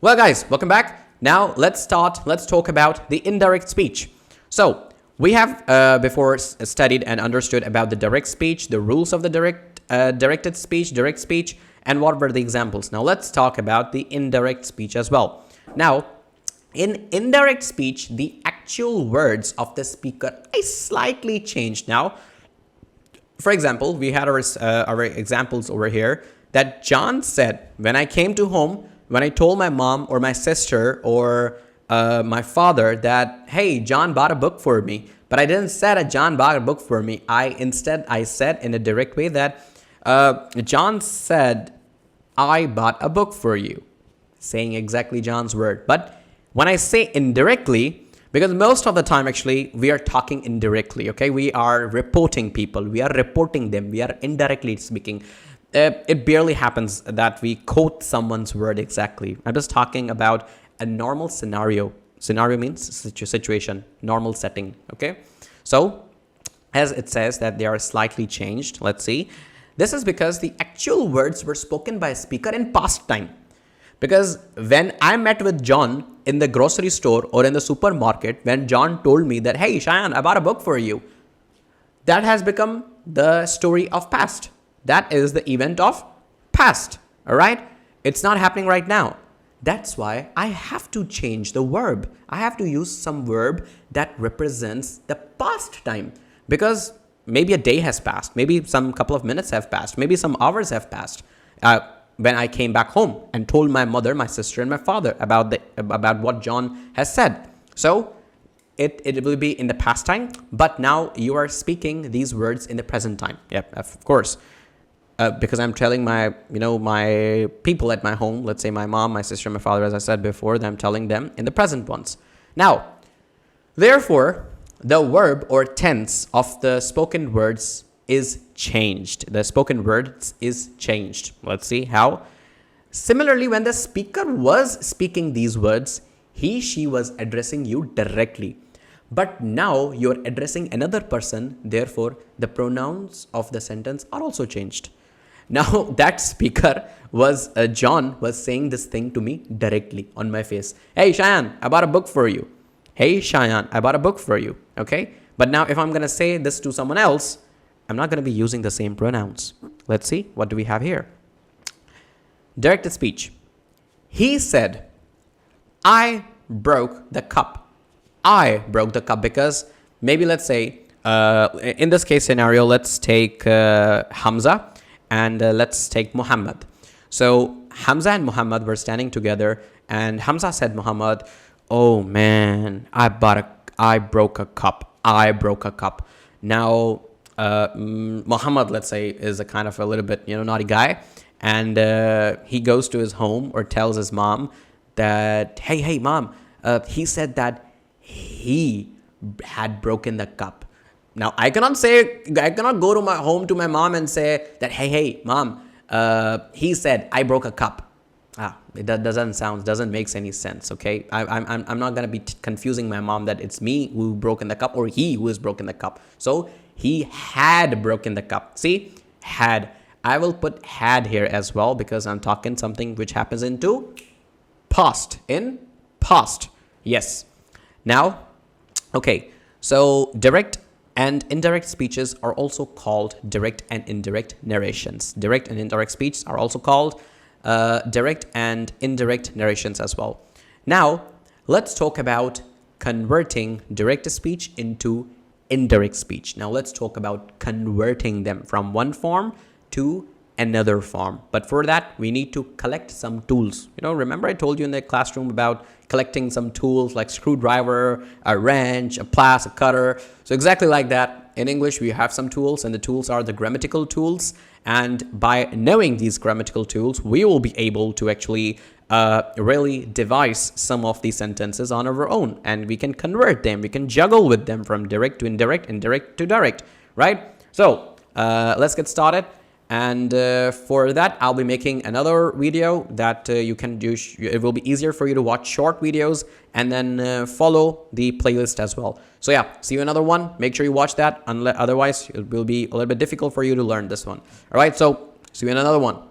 Well, guys, welcome back. Now let's talk about the indirect speech. So we have before studied and understood about the direct speech, the rules of the direct speech, and what were the examples. Now let's talk about the indirect speech as well. Now, in indirect speech, the actual words of the speaker is slightly changed now. For example, we had our examples over here that John said, when I came to home, when I told my mom or my sister or my father that, hey, John bought a book for me. But I didn't say that John bought a book for me. I said in a direct way that John said, I bought a book for you. Saying exactly John's word. But when I say indirectly, because most of the time, actually, we are talking indirectly, okay? We are reporting people. We are reporting them. We are indirectly speaking. It barely happens that we quote someone's word exactly. I'm just talking about a normal scenario. Scenario means situation, normal setting, okay? So, as it says that they are slightly changed, let's see. This is because the actual words were spoken by a speaker in past time. Because when I met with John in the grocery store or in the supermarket, when John told me that, hey, Cheyenne, I bought a book for you, that has become the story of past. That is the event of past, all right? It's not happening right now. That's why I have to change the verb. I have to use some verb that represents the past time. Because maybe a day has passed. Maybe some couple of minutes have passed. Maybe some hours have passed. When I came back home and told my mother, my sister, and my father about what John has said. So it will be in the past time, but now you are speaking these words in the present time. Yep, of course. Because I'm telling my people at my home, let's say my mom, my sister, my father, as I said before, that I'm telling them in the present ones. Now, therefore, the verb or tense of the spoken words is changed. The spoken words is changed. Let's see how. Similarly, when the speaker was speaking these words, she was addressing you directly. But now you're addressing another person. Therefore, the pronouns of the sentence are also changed. Now that speaker was John was saying this thing to me directly on my face. Hey, Cheyenne, I bought a book for you. Hey, Cheyenne, I bought a book for you. Okay. But now if I'm going to say this to someone else, I'm not going to be using the same pronouns. Let's see. What do we have here? Directed speech. He said, I broke the cup. I broke the cup because maybe let's say, in this case scenario, let's take Hamza and let's take Muhammad. So Hamza and Muhammad were standing together and Hamza said, Muhammad, oh man, I broke a cup. I broke a cup. Now, Muhammad, let's say, is a kind of a little bit, naughty guy. And he goes to his home or tells his mom that, hey, mom, he said that he had broken the cup. Now, I cannot go to my home to my mom and say that, hey, mom, he said I broke a cup. It doesn't make any sense, okay? I'm not going to be confusing my mom that it's me who broken the cup or he who has broken the cup. So, he had broken the cup. See, had. I will put had here as well because I'm talking something which happens into past. In past. Yes. Now, okay. So, direct and indirect speeches are also called direct and indirect narrations. Direct and indirect speech are also called direct and indirect narrations as well. Now, let's talk about converting direct speech into indirect speech. Now, let's talk about converting them from one form to another form. But for that, we need to collect some tools. Remember I told you in the classroom about collecting some tools like screwdriver, a wrench, a pliers, a cutter. So exactly like that, in English, we have some tools, and the tools are the grammatical tools. And by knowing these grammatical tools, we will be able to actually really devise some of these sentences on our own. And we can convert them. We can juggle with them from direct to indirect, indirect to direct, right? So let's get started. And for that, I'll be making another video that you can do. It will be easier for you to watch short videos and then follow the playlist as well. So yeah, see you another one. Make sure you watch that. Otherwise, it will be a little bit difficult for you to learn this one. All right, so see you in another one.